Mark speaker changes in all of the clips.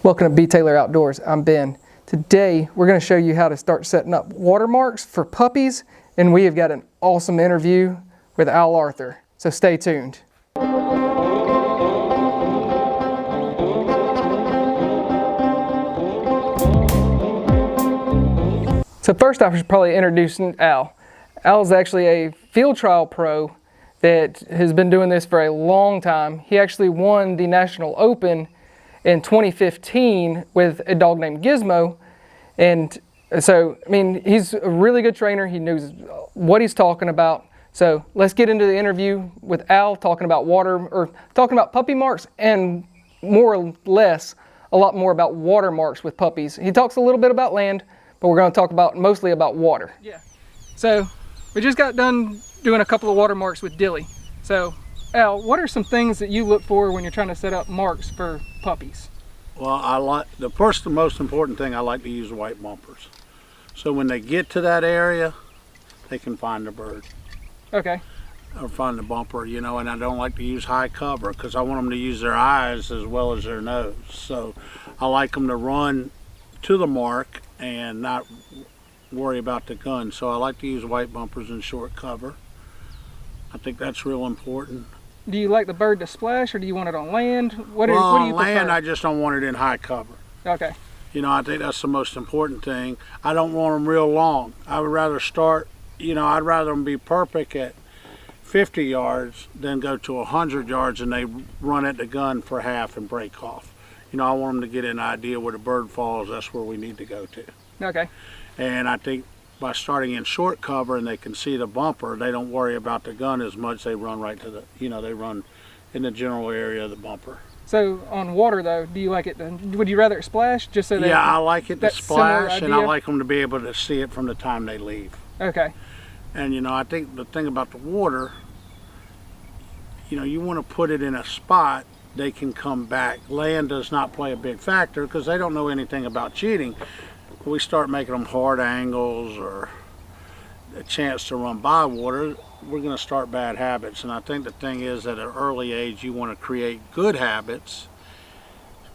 Speaker 1: Welcome to B. Taylor Outdoors. I'm Ben. Today we're going to show you how to start setting up watermarks for puppies, and we have got an awesome interview with Al Arthur. So stay tuned. So first I should probably introduce Al. Al's actually a field trial pro that has been doing this for a long time. He actually won the National Open in 2015 with a dog named Gizmo. And so, I mean, he's a really good trainer. He knows what he's talking about. So let's get into the interview with Al, talking about talking about puppy marks, and more or less a lot more about watermarks with puppies. He talks a little bit about land, but we're going to talk mostly about water. Yeah. So we just got done doing a couple of watermarks with Dilly. So Al, what are some things that you look for when you're trying to set up marks for puppies?
Speaker 2: Well, the first and most important thing, I like to use white bumpers. So when they get to that area, they can find the bird.
Speaker 1: Okay.
Speaker 2: Or find the bumper, you know, and I don't like to use high cover because I want them to use their eyes as well as their nose. So I like them to run to the mark and not worry about the gun. So I like to use white bumpers and short cover. I think that's real important.
Speaker 1: Do you like the bird to splash, or do you want it on land? What do you
Speaker 2: on
Speaker 1: prefer?
Speaker 2: land, I just don't want it in high cover.
Speaker 1: Okay.
Speaker 2: You know, I think that's the most important thing. I don't want them real long. I would rather start, you know, I'd rather them be perfect at 50 yards than go to 100 yards and they run at the gun for half and break off. You know, I want them to get an idea where the bird falls. That's where we need to go to.
Speaker 1: Okay.
Speaker 2: And I think by starting in short cover and they can see the bumper, they don't worry about the gun as much. They run right to the, you know, they run in the general area of the bumper.
Speaker 1: So on water though, do you like it to, would you rather it splash just so that?
Speaker 2: Yeah, I like it to splash, and I like them to be able to see it from the time they leave.
Speaker 1: Okay.
Speaker 2: And you know, I think the thing about the water, you know, you want to put it in a spot they can come back. Land does not play a big factor because they don't know anything about cheating. We start making them hard angles or a chance to run by water, we're going to start bad habits. And I think the thing is, at an early age, you want to create good habits.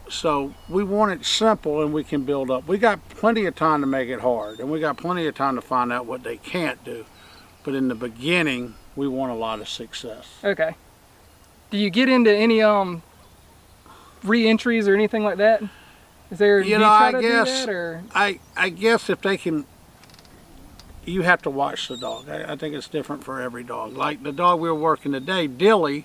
Speaker 2: So we want it simple and we can build up. We got plenty of time to make it hard, and we got plenty of time to find out what they can't do. But in the beginning, we want a lot of success.
Speaker 1: Okay. Do you get into any re-entries or anything like that? Is there,
Speaker 2: you know, I guess, I guess if they can, you have to watch the dog. I think it's different for every dog. Like the dog we were working today, Dilly,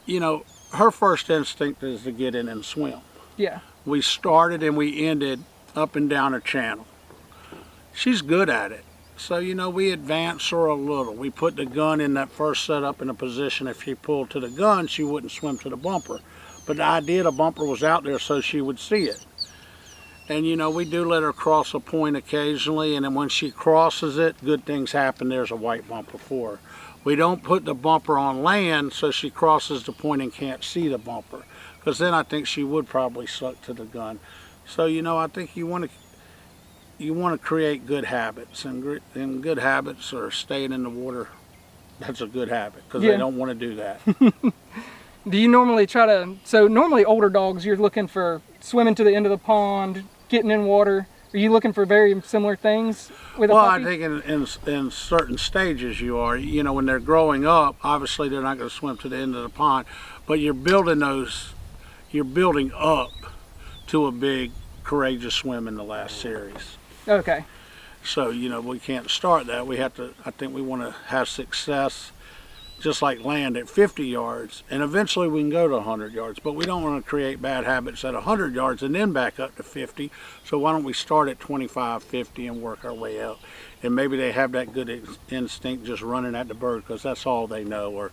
Speaker 2: you know, her first instinct is to get in and swim. Yeah. We started and we ended up and down a channel. She's good at it. So, you know, we advance her a little. We put the gun in that first setup in a position if she pulled to the gun, she wouldn't swim to the bumper. But the idea the bumper was out there so she would see it. And you know, we do let her cross a point occasionally, and then when she crosses it, good things happen. There's a white bumper for her. We don't put the bumper on land so she crosses the point and can't see the bumper, because then I think she would probably suck to the gun. So you know, I think you want to create good habits, and good habits are staying in the water. That's a good habit because they don't want to do that.
Speaker 1: Do you normally try to, so normally older dogs, you're looking for swimming to the end of the pond, getting in water. Are you looking for very similar things with a puppy?
Speaker 2: Well, I think in certain stages you are. You know, when they're growing up, obviously they're not going to swim to the end of the pond, but you're building up to a big, courageous swim in the last series.
Speaker 1: Okay.
Speaker 2: So, you know, we can't start that. We have to, I think we want to have success just like land at 50 yards, and eventually we can go to 100 yards, but we don't want to create bad habits at 100 yards and then back up to 50. So why don't we start at 25, 50 and work our way out? And maybe they have that good instinct just running at the bird because that's all they know, or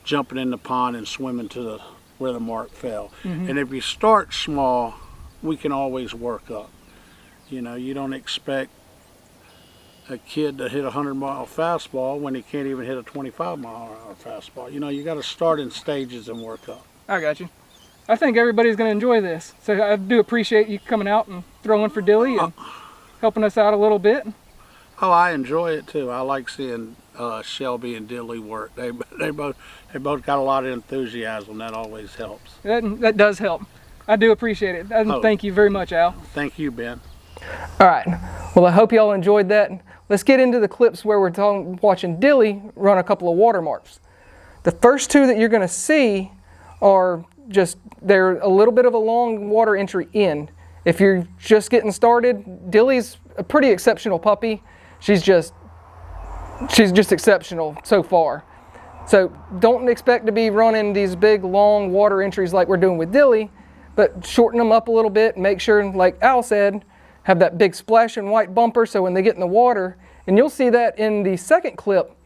Speaker 2: jumping in the pond and swimming to where the mark fell. And if you start small, we can always work up. You know, you don't expect a kid to hit a 100-mile fastball when he can't even hit a 25-mile-an-hour fastball. You know, you got to start in stages and work up.
Speaker 1: I got you. I think everybody's going to enjoy this. So I do appreciate you coming out and throwing for Dilly and helping us out a little bit.
Speaker 2: Oh, I enjoy it too. I like seeing Shelby and Dilly work. They both got a lot of enthusiasm. That always helps.
Speaker 1: That does help. I do appreciate it. Thank you very much, Al.
Speaker 2: Thank you, Ben.
Speaker 1: All right. Well, I hope y'all enjoyed that. Let's get into the clips where we're watching Dilly run a couple of watermarks. The first two that you're going to see are they're a little bit of a long water entry in. If you're just getting started, Dilly's a pretty exceptional puppy. She's just exceptional so far. So don't expect to be running these big long water entries like we're doing with Dilly, but shorten them up a little bit and make sure, like Al said, have that big splashing white bumper so when they get in the water, and you'll see that in the second clip,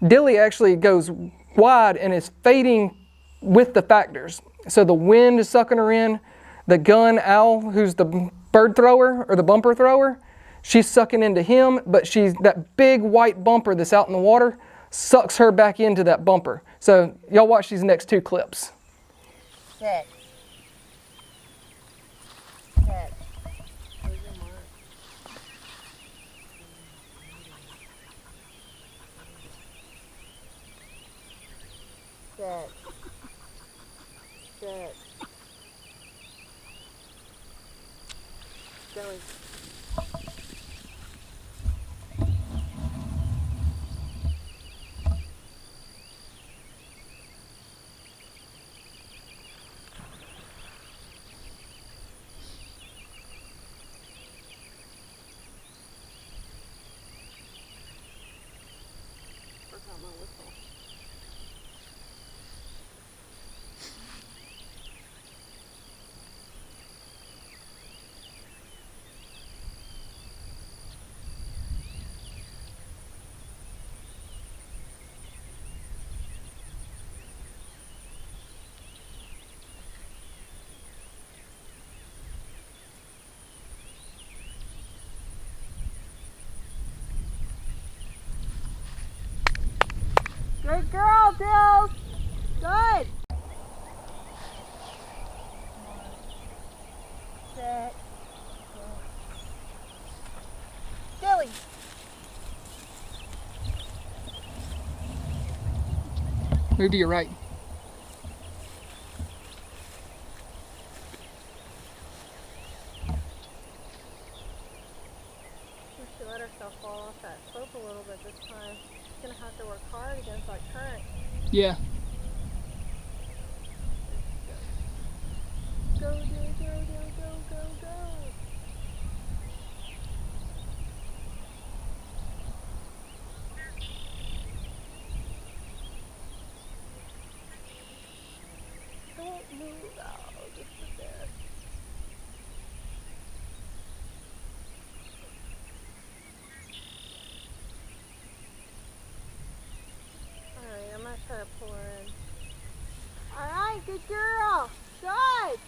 Speaker 1: Dilly actually goes wide and is fading with the factors. So the wind is sucking her in. The gun, Al, who's the bird thrower or the bumper thrower, she's sucking into him, but that big white bumper that's out in the water sucks her back into that bumper. So y'all watch these next two clips.
Speaker 3: Sit. Sit. Where's your mark? Sit. Sit. Billy. Forgot my whistle. Good girl, Dills. Good. Sit. Dilly.
Speaker 1: Move to your right.
Speaker 3: She let herself fall off that slope a little bit this time. She's gonna have to work hard against that current.
Speaker 1: Yeah.
Speaker 3: Go, go, go, go, go, go, go. Don't move out, just sit there. Alright, I'm gonna try to pull her in. Alright, good girl. Good.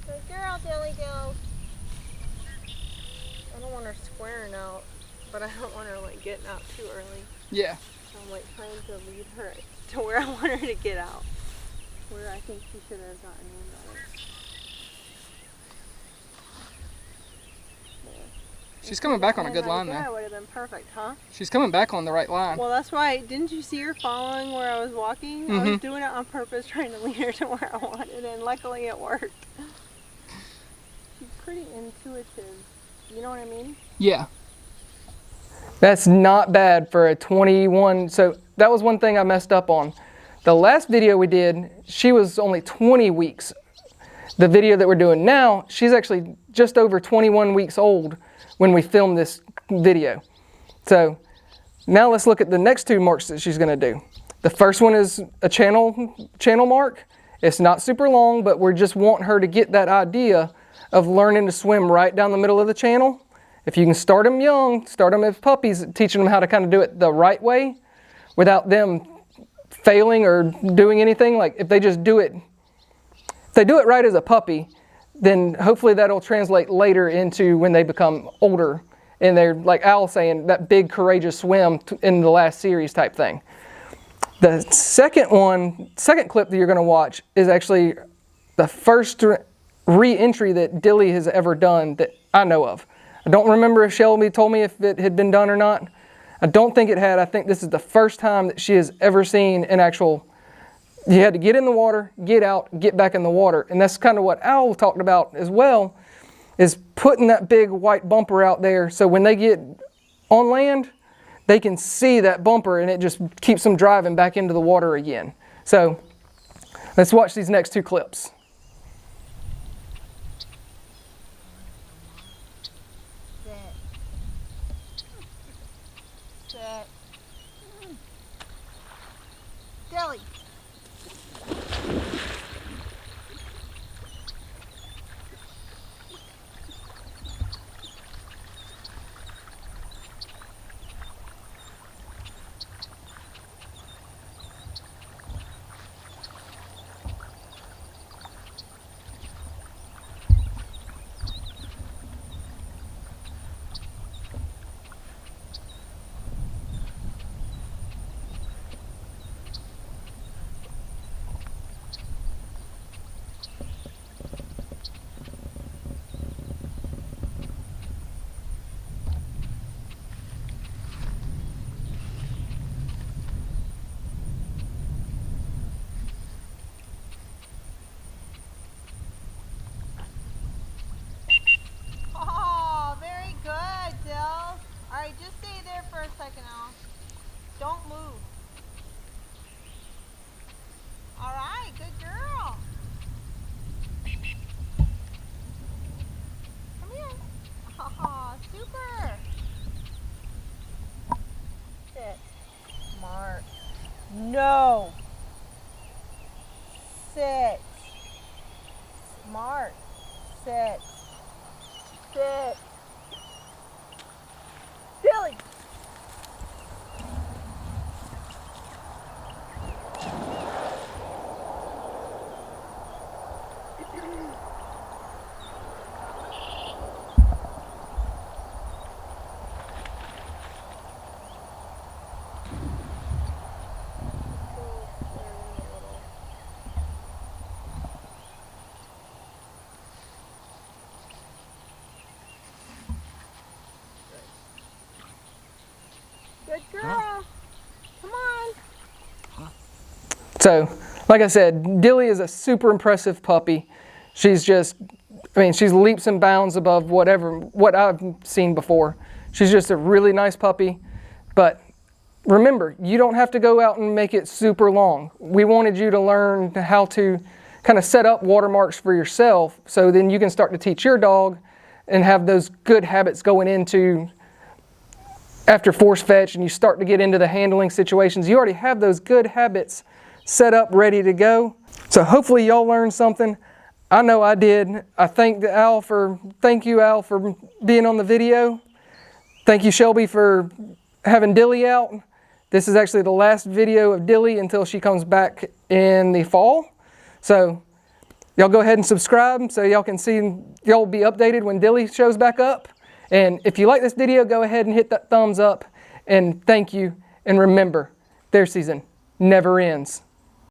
Speaker 3: Good girl, Dilly Dills. I don't want her squaring out, but I don't want her like getting out too early.
Speaker 1: Yeah.
Speaker 3: So I'm like trying to lead her to where I want her to get out. Where I think she should have gotten in better.
Speaker 1: She's coming back on a good line
Speaker 3: That
Speaker 1: though.
Speaker 3: would have been perfect, huh?
Speaker 1: She's coming back on the right line.
Speaker 3: Well, that's why. Didn't you see her following where I was walking? I was doing it on purpose, trying to lead her to where I wanted, and luckily it worked. She's pretty intuitive. You know what I mean?
Speaker 1: Yeah. That's not bad for a 21. So that was one thing I messed up on. The last video we did, she was only 20 weeks. The video that we're doing now, she's actually just over 21 weeks old when we filmed this video. So now let's look at the next two marks that she's gonna do. The first one is a channel mark. It's not super long, but we just want her to get that idea of learning to swim right down the middle of the channel. If you can start them young, start them as puppies, teaching them how to kind of do it the right way without them failing or doing anything. Like if they just do it, if they do it right as a puppy, then hopefully that'll translate later into when they become older and they're, like Al saying, that big courageous swim in the last series type thing. The second clip that you're going to watch is actually the first re-entry that Dilly has ever done that I know of. I don't remember if Shelby told me if it had been done or not. I don't think it had. I think this is the first time that she has ever seen an actual, you had to get in the water, get out, get back in the water. And that's kind of what Owl talked about as well, is putting that big white bumper out there so when they get on land, they can see that bumper and it just keeps them driving back into the water again. So let's watch these next two clips.
Speaker 3: Dilly. Just stay there for a second, Al. Don't move. All right, good girl. Come here. Oh, super. Sit. Smart. No. Sit. Smart. Sit. Sit. Dilly. Good girl. Come on.
Speaker 1: So, like I said, Dilly is a super impressive puppy. She's just, I mean, she's leaps and bounds above what I've seen before. She's just a really nice puppy. But remember, you don't have to go out and make it super long. We wanted you to learn how to kind of set up watermarks for yourself so then you can start to teach your dog and have those good habits going into after force fetch and you start to get into the handling situations. You already have those good habits set up, ready to go. So hopefully y'all learned something. I know I did. I thank Al for being on the video. Thank you, Shelby, for having Dilly out. This is actually the last video of Dilly until she comes back in the fall. So y'all go ahead and subscribe so y'all can see, y'all be updated when Dilly shows back up. And if you like this video, go ahead and hit that thumbs up. And thank you. And remember, their season never ends.